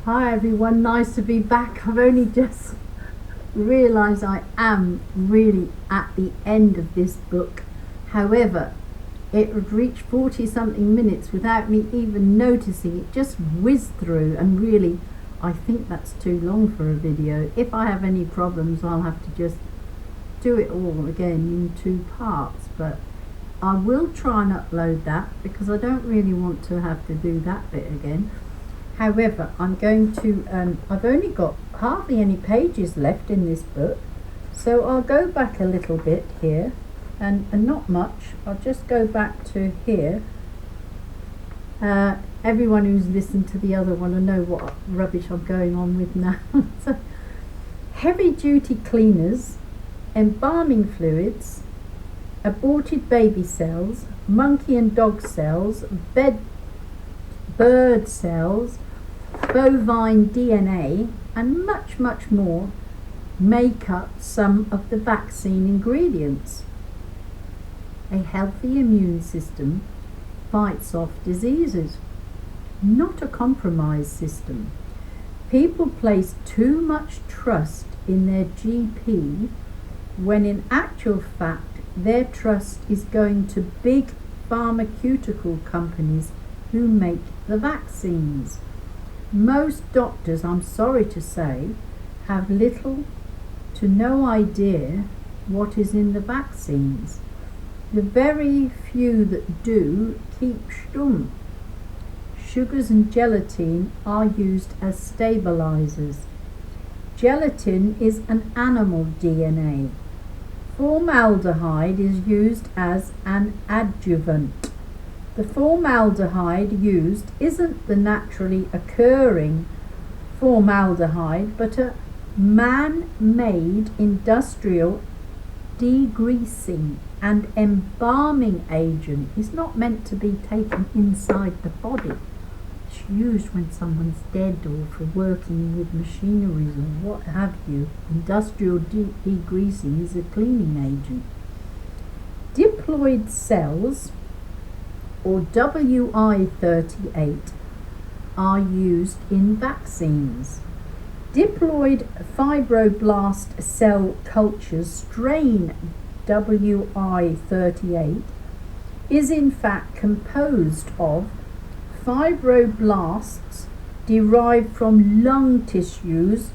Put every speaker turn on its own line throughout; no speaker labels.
Hi everyone, nice to be back. I've only just realised I am really at the end of this book. However, it would reach 40 something minutes without me even noticing. It just whizzed through, and really I think that's too long for a video. If I have any problems, I'll have to just do it all again in 2 parts, but I will try and upload that because I don't really want to have to do that bit again. However, I'm going to, I've only got hardly any pages left in this book, so I'll go back a little bit here, and not much. I'll just go back to here. Everyone who's listened to the other one will know what rubbish I'm going on with now. So, heavy duty cleaners, embalming fluids, aborted baby cells, monkey and dog cells, bird cells, bovine DNA, and much more make up some of the vaccine ingredients. A healthy immune system fights off diseases, not a compromised system. People place too much trust in their GP when in actual fact their trust is going to big pharmaceutical companies who make the vaccines. Most doctors, I'm sorry to say, have little to no idea what is in the vaccines. The very few that do keep stum. Sugars and gelatin are used as stabilizers. Gelatin is an animal DNA. Formaldehyde is used as an adjuvant. The formaldehyde used isn't the naturally occurring formaldehyde, but a man-made industrial degreasing and embalming agent. It's not meant to be taken inside the body. It's used when someone's dead or for working with machineries or what have you. Industrial degreasing is a cleaning agent. Diploid cells, or WI38, are used in vaccines. Diploid fibroblast cell cultures strain WI38 is in fact composed of fibroblasts derived from lung tissues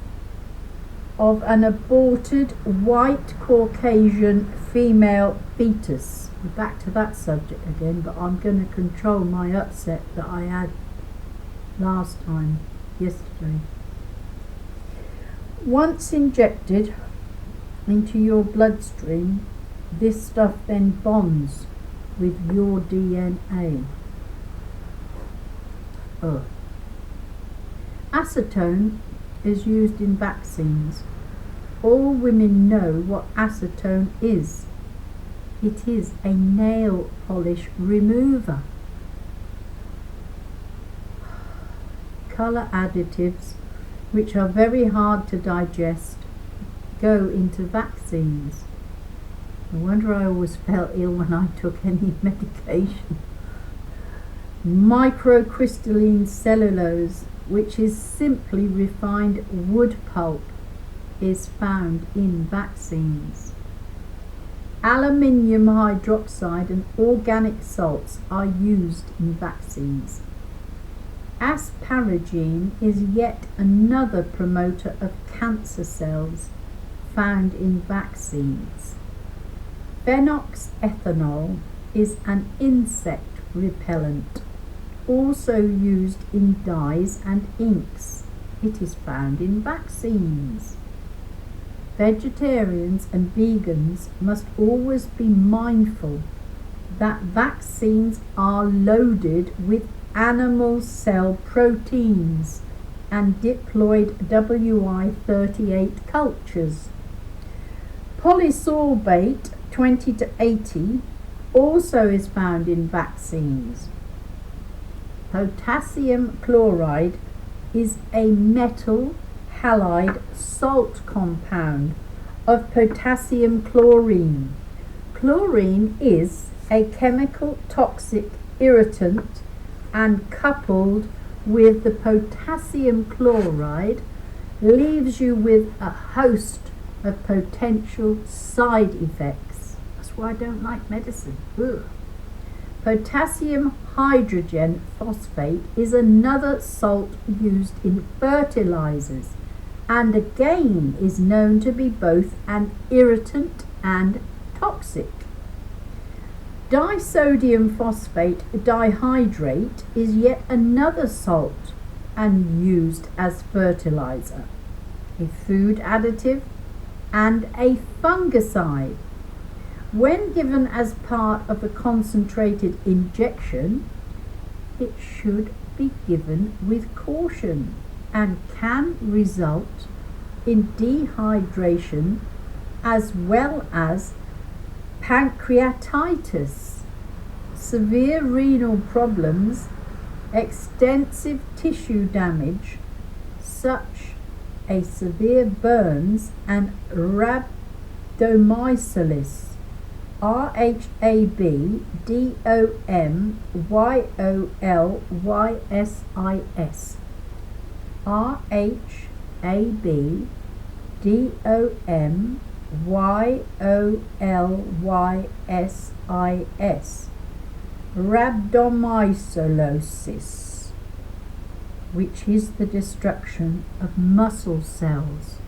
of an aborted white Caucasian female fetus. We're back to that subject again, but I'm going to control my upset that I had yesterday. Once injected into your bloodstream, this stuff then bonds with your DNA. Acetone is used in vaccines. All women know what acetone is. It is a nail polish remover. Colour additives, which are very hard to digest, go into vaccines. No wonder I always felt ill when I took any medication. Microcrystalline cellulose, which is simply refined wood pulp, is found in vaccines. Aluminium hydroxide and organic salts are used in vaccines. Asparagine is yet another promoter of cancer cells found in vaccines. Phenox Ethanol is an insect repellent, also used in dyes and inks. It is found in vaccines. Vegetarians and vegans must always be mindful that vaccines are loaded with animal cell proteins and diploid WI38 cultures. Polysorbate 20 to 80 also is found in vaccines. Potassium chloride is a metal halide salt compound of potassium chlorine. Chlorine is a chemical toxic irritant and coupled with the potassium chloride leaves you with a host of potential side effects. That's why I don't like medicine. Ugh. Potassium hydrogen phosphate is another salt used in fertilizers, and again is known to be both an irritant and toxic. Disodium phosphate dihydrate is yet another salt and used as fertilizer, a food additive, and a fungicide. When given as part of a concentrated injection, it should be given with caution and can result in dehydration as well as pancreatitis, severe renal problems, extensive tissue damage, such as severe burns, and rhabdomyolysis, RHABDOMYOLYSIS, RHABDOMYOLYSIS, rhabdomyolysis, which is the destruction of muscle cells.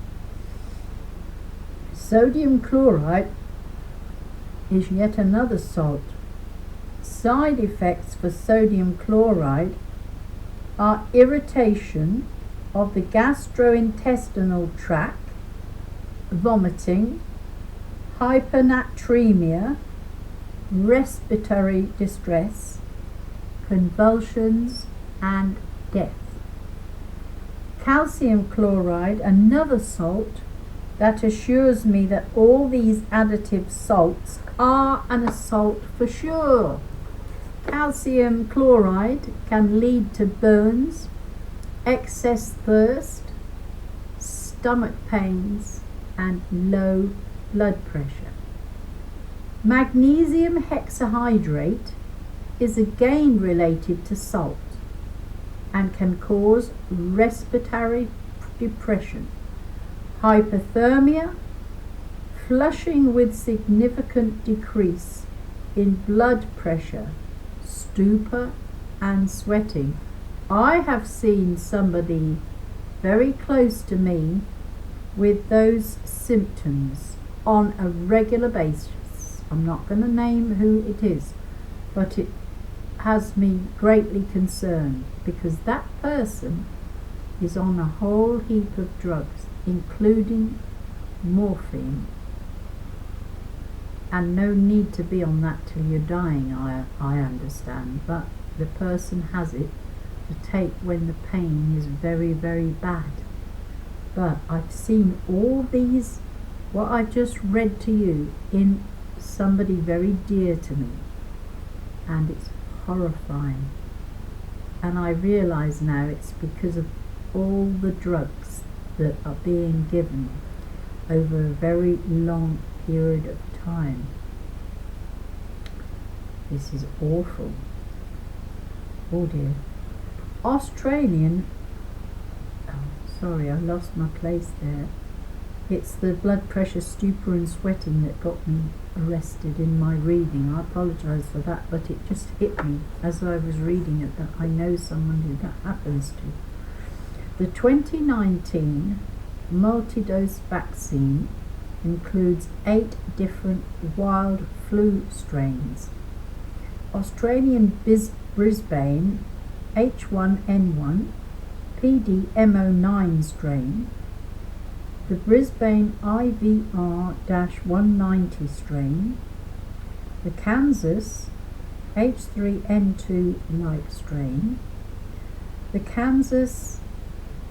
Sodium chloride is yet another salt. Side effects for sodium chloride are irritation of the gastrointestinal tract, vomiting, hypernatremia, respiratory distress, convulsions, and death. Calcium chloride, another salt that assures me that all these additive salts are an assault for sure. Calcium chloride can lead to burns, excess thirst, stomach pains, and low blood pressure. Magnesium hexahydrate is again related to salt and can cause respiratory depression, hypothermia, flushing with significant decrease in blood pressure, stupor, and sweating. I have seen somebody very close to me with those symptoms on a regular basis. I'm not going to name who it is, but it has me greatly concerned because that person is on a whole heap of drugs, including morphine. And no need to be on that till you're dying, I understand, but the person has it to take when the pain is very, very bad. But I've seen all these, what I've just read to you, in somebody very dear to me, and it's horrifying. And I realise now it's because of all the drugs that are being given over a very long period of time. This is awful. Oh dear. Australian, sorry, I lost my place there. It's the blood pressure, stupor and sweating that got me arrested in my reading. I apologise for that, but it just hit me as I was reading it that I know someone who that happens to. The 2019 multi-dose vaccine includes 8 different wild flu strains. Australian Brisbane H1N1 PDMO9 strain, the Brisbane IVR-190 strain, the Kansas H3N2-like strain, the Kansas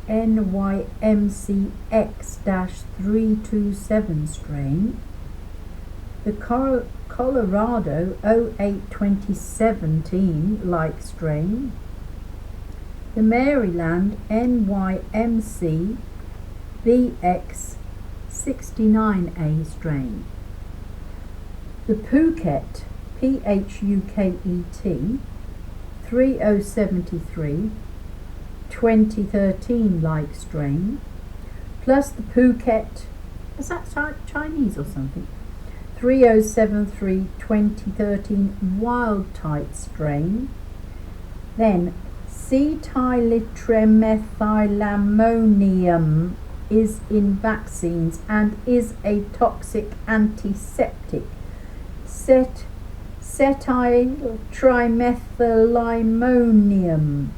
NYMCX-327 strain, the Colorado 08-2017-like strain, the Maryland NYMC BX69A strain, the Phuket PHUKET 3073, 2013 like strain, plus the Phuket, is that Chinese or something? 3073 2013 wild type strain. Then cetylethylammonium is in vaccines and is a toxic antiseptic. Cetylethylammonium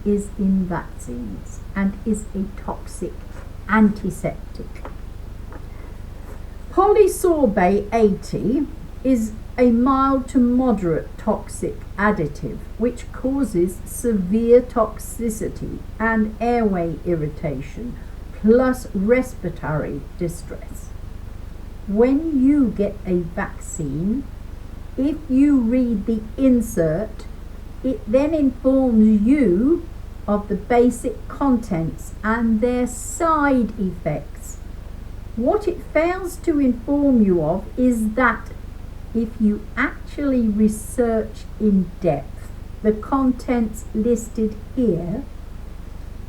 is in vaccines and is a toxic antiseptic. Polysorbate 80 is a mild to moderate toxic additive which causes severe toxicity and airway irritation plus respiratory distress. When you get a vaccine, if you read the insert, it then informs you of the basic contents and their side effects. What it fails to inform you of is that if you actually research in depth the contents listed here,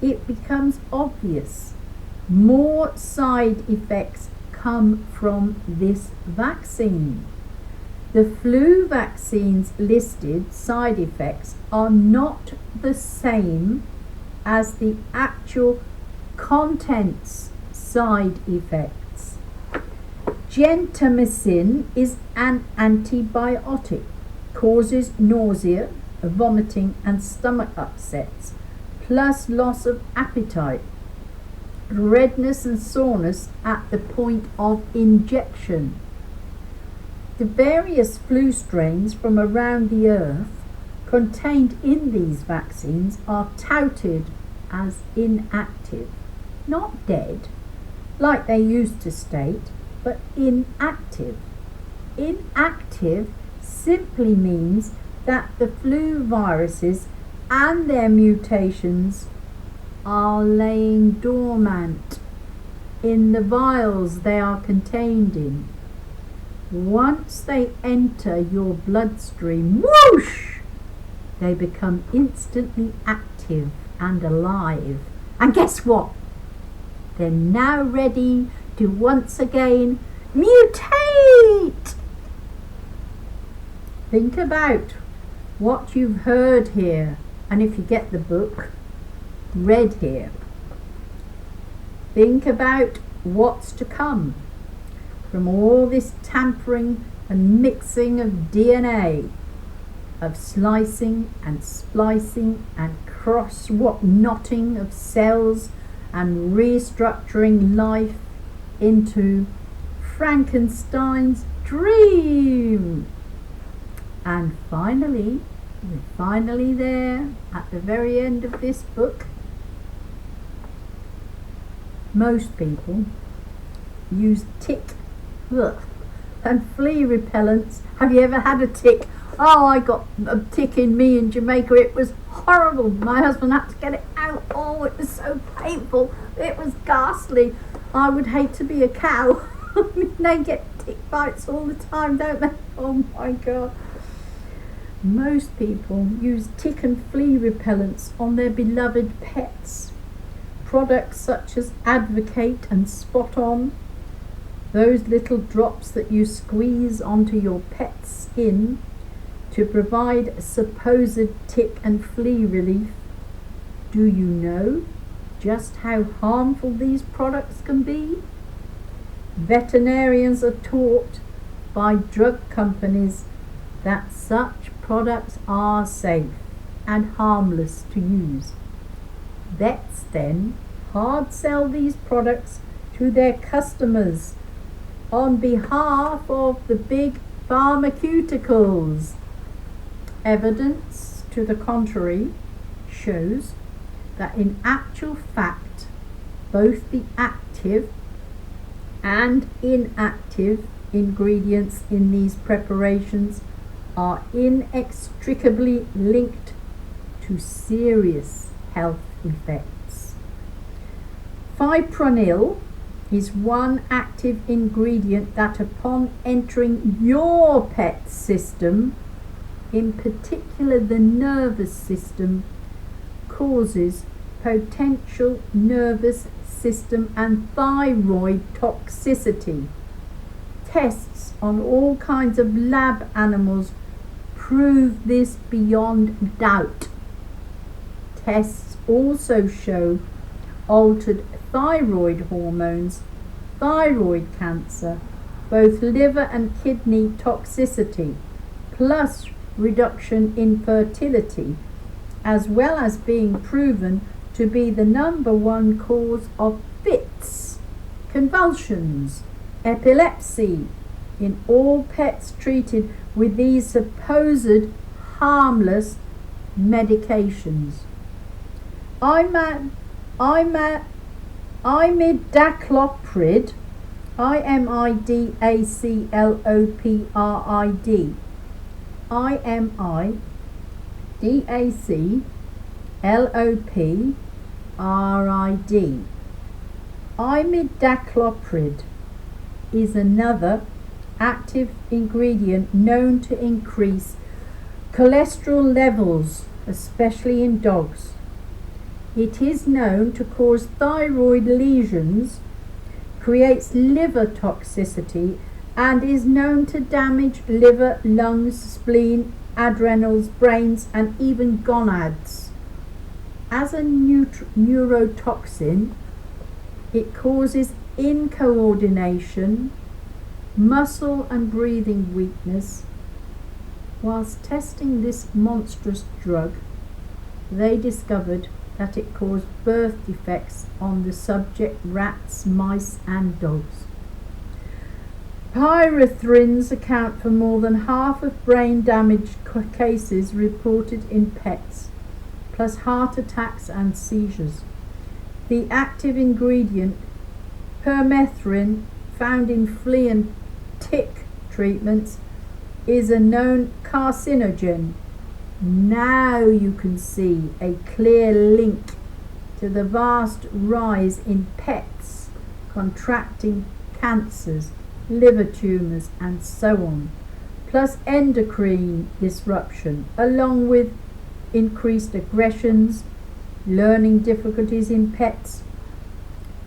it becomes obvious more side effects come from this vaccine. The flu vaccines listed side effects are not the same as the actual contents side effects. Gentamicin is an antibiotic, causes nausea, vomiting and stomach upsets, plus loss of appetite, redness and soreness at the point of injection. The various flu strains from around the earth contained in these vaccines are touted as inactive, not dead, like they used to state, but inactive. Inactive simply means that the flu viruses and their mutations are laying dormant in the vials they are contained in. Once they enter your bloodstream, whoosh, they become instantly active and alive. And guess what? They're now ready to once again mutate. Think about what you've heard here, and if you get the book, read here. Think about what's to come from all this tampering and mixing of DNA, of slicing and splicing and knotting of cells and restructuring life into Frankenstein's dream. And finally, we're finally there at the very end of this book. Most people use tick and flea repellents. Have you ever had a tick? Oh, I got a tick in me in Jamaica. It was horrible. My husband had to get it out. Oh, it was so painful. It was ghastly. I would hate to be a cow. They get tick bites all the time, don't they? Oh my God. Most people use tick and flea repellents on their beloved pets. Products such as Advocate and Spot On, those little drops that you squeeze onto your pet's skin to provide supposed tick and flea relief. Do you know just how harmful these products can be? Veterinarians are taught by drug companies that such products are safe and harmless to use. Vets then hard sell these products to their customers on behalf of the big pharmaceuticals. Evidence to the contrary shows that in actual fact both the active and inactive ingredients in these preparations are inextricably linked to serious health effects. Fipronil is one active ingredient that upon entering your pet's system, in particular the nervous system, causes potential nervous system and thyroid toxicity. Tests on all kinds of lab animals prove this beyond doubt. Tests also show altered thyroid hormones, thyroid cancer, both liver and kidney toxicity, plus reduction in fertility, as well as being proven to be the #1 cause of fits, convulsions, epilepsy in all pets treated with these supposed harmless medications. Imidacloprid, imidacloprid, imidacloprid. Imidacloprid is another active ingredient known to increase cholesterol levels, especially in dogs. It is known to cause thyroid lesions, creates liver toxicity, and is known to damage liver, lungs, spleen, adrenals, brains, and even gonads. As a neurotoxin, it causes incoordination, muscle and breathing weakness. Whilst testing this monstrous drug, they discovered that it caused birth defects on the subject rats, mice and dogs. Pyrethrins account for more than half of brain damage cases reported in pets, plus heart attacks and seizures. The active ingredient, permethrin, found in flea and tick treatments, is a known carcinogen. Now you can see a clear link to the vast rise in pets contracting cancers, liver tumours and so on, plus endocrine disruption, along with increased aggressions, learning difficulties in pets,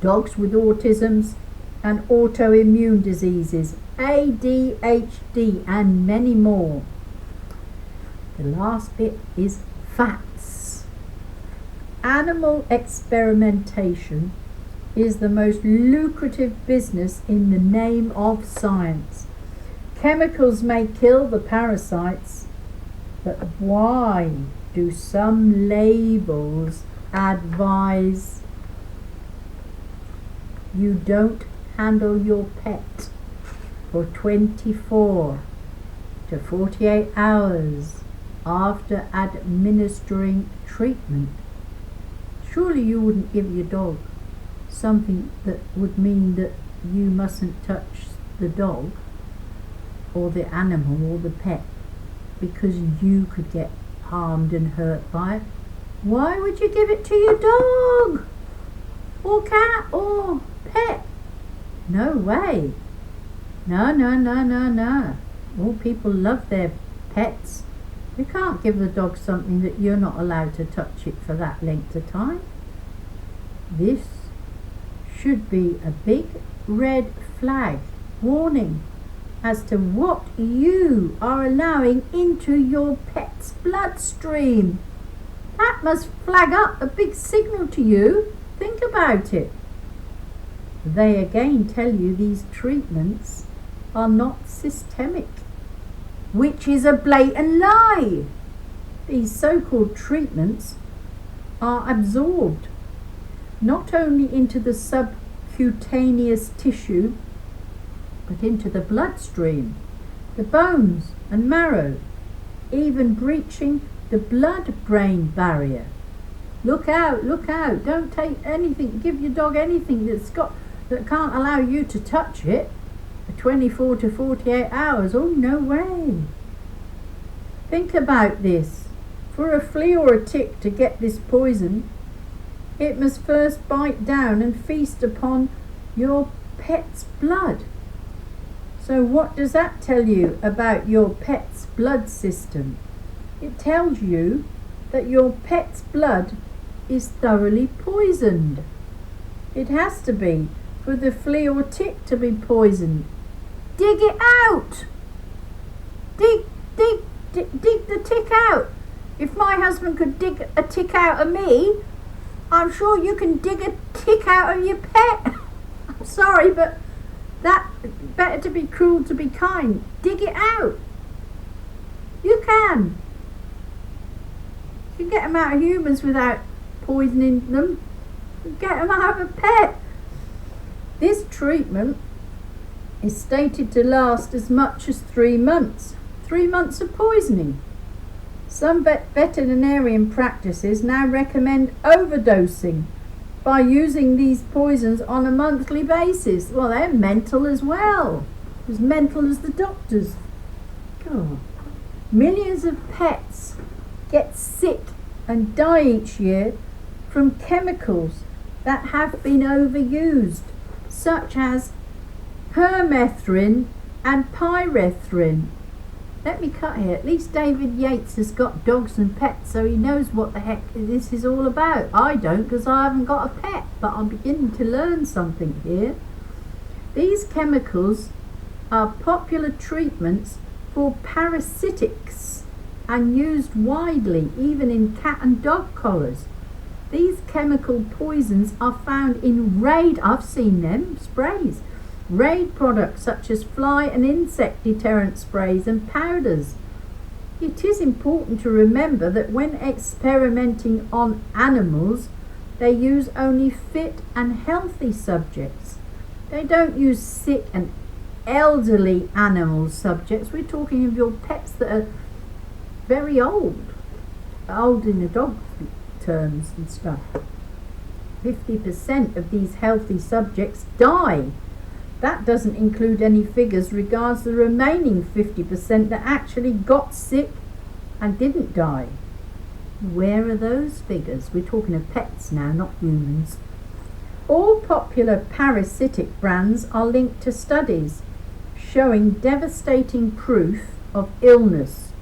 dogs with autisms and autoimmune diseases, ADHD and many more. The last bit is fats. Animal experimentation is the most lucrative business in the name of science. Chemicals may kill the parasites, but why do some labels advise you don't handle your pet for 24 to 48 hours after administering treatment? Surely you wouldn't give your dog something that would mean that you mustn't touch the dog or the animal or the pet because you could get harmed and hurt by it. Why would you give it to your dog or cat or pet? No way. No. All people love their pets. You can't give the dog something that you're not allowed to touch it for that length of time. This should be a big red flag warning as to what you are allowing into your pet's bloodstream. That must flag up a big signal to you. Think about it. They again tell you these treatments are not systemic, which is a blatant lie. These so-called treatments are absorbed not only into the subcutaneous tissue, but into the bloodstream, the bones and marrow, even breaching the blood-brain barrier. Look out, don't take anything, give your dog anything that can't allow you to touch it for 24 to 48 hours. Oh, no way. Think about this. For a flea or a tick to get this poison, it must first bite down and feast upon your pet's blood. So what does that tell you about your pet's blood system? It tells you that your pet's blood is thoroughly poisoned. It has to be for the flea or tick to be poisoned. Dig it out! Dig the tick out. If my husband could dig a tick out of me, I'm sure you can dig a tick out of your pet. I'm sorry, but that better to be cruel to be kind. Dig it out. You can. You can get them out of humans without poisoning them. Get them out of a pet. This treatment is stated to last as much as 3 months. 3 months of poisoning. Some veterinarian practices now recommend overdosing by using these poisons on a monthly basis. Well, they're mental as well. As mental as the doctors. God. Millions of pets get sick and die each year from chemicals that have been overused, such as permethrin and pyrethrin. Let me cut here. At least David Yates has got dogs and pets, so he knows what the heck this is all about. I don't, because I haven't got a pet, but I'm beginning to learn something here. These chemicals are popular treatments for parasitics and used widely, even in cat and dog collars. These chemical poisons are found in raid, I've seen them, sprays. Raid products such as fly and insect deterrent sprays and powders. It is important to remember that when experimenting on animals, they use only fit and healthy subjects. They don't use sick and elderly animal subjects. We're talking of your pets that are very old in the dog terms and stuff. 50% of these healthy subjects die. That doesn't include any figures regards the remaining 50% that actually got sick and didn't die. Where are those figures? We're talking of pets now, not humans. All popular parasitic brands are linked to studies showing devastating proof of illness,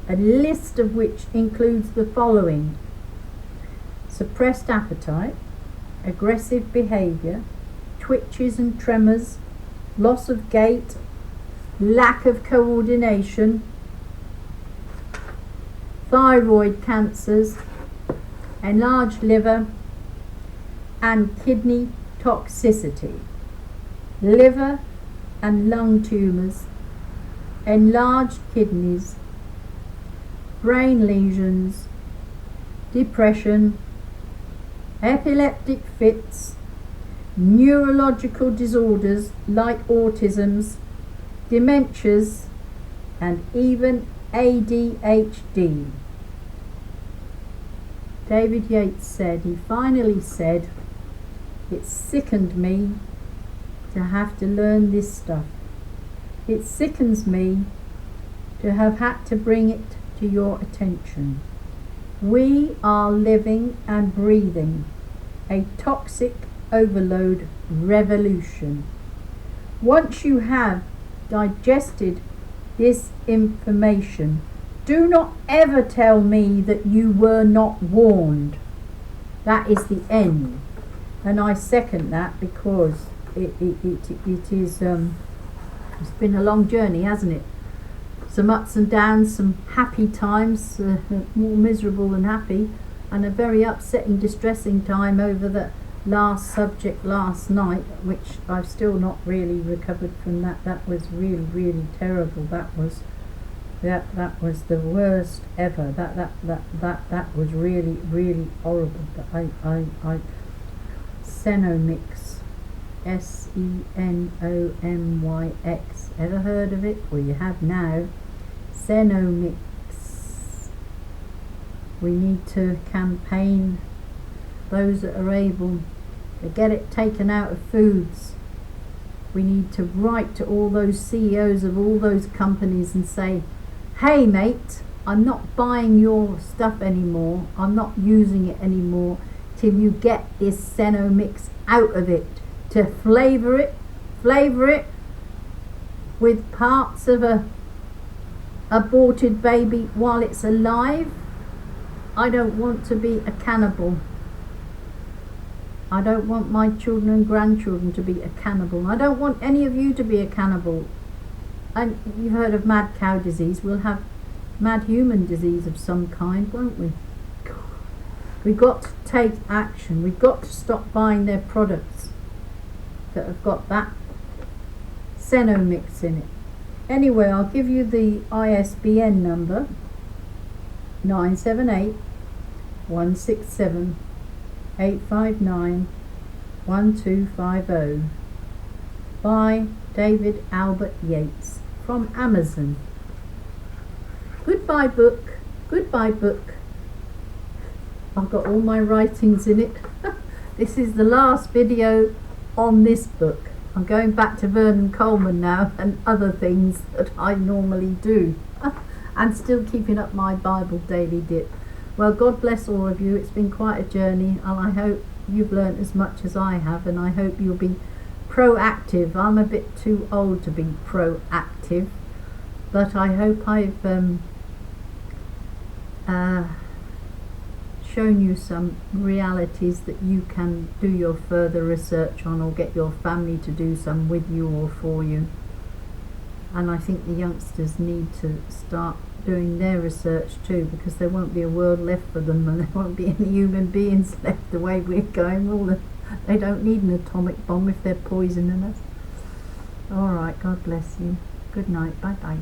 a list of which includes the following: suppressed appetite, aggressive behavior, twitches and tremors, loss of gait, lack of coordination, thyroid cancers, enlarged liver and kidney toxicity, liver and lung tumours, enlarged kidneys, brain lesions, depression, epileptic fits, neurological disorders like autisms, dementias, and even ADHD. David Yates finally said, "It sickened me to have to learn this stuff. It sickens me to have had to bring it to your attention. We are living and breathing a toxic overload revolution. Once you have digested this information, do not ever tell me that you were not warned." That is the end, and I second that, because it is it's been a long journey, hasn't it? Some ups and downs, some happy times, more miserable than happy, and a very upsetting, distressing time over the last subject last night, which I've still not really recovered from. That was really, really terrible. That was the worst ever. That was really, really horrible. But I Xenomix, Xenomyx. Ever heard of it? Well, you have now. Xenomix. We need to campaign those that are able to get it taken out of foods. We need to write to all those CEOs of all those companies and say, "Hey mate, I'm not buying your stuff anymore. I'm not using it anymore till you get this Xenomix out of it, to flavour it with parts of a aborted baby while it's alive. I don't want to be a cannibal. I don't want my children and grandchildren to be a cannibal. I don't want any of you to be a cannibal. And you've heard of mad cow disease. We'll have mad human disease of some kind, won't we? We've got to take action. We've got to stop buying their products that have got that Xenomix in it. Anyway, I'll give you the ISBN number, 978 167 859 1250 by David Albert Yates from Amazon. Goodbye book, goodbye book. I've got all my writings in it. This is the last video on this book. I'm going back to Vernon Coleman now and other things that I normally do. And still keeping up my Bible daily dip. Well, God bless all of you. It's been quite a journey, and I hope you've learned as much as I have, and I hope you'll be proactive. I'm a bit too old to be proactive, but I hope I've shown you some realities that you can do your further research on, or get your family to do some with you or for you. And I think the youngsters need to start doing their research too, because there won't be a world left for them, and there won't be any human beings left the way we're going. They don't need an atomic bomb if they're poisoning us. Alright, God bless you. Good night. Bye bye.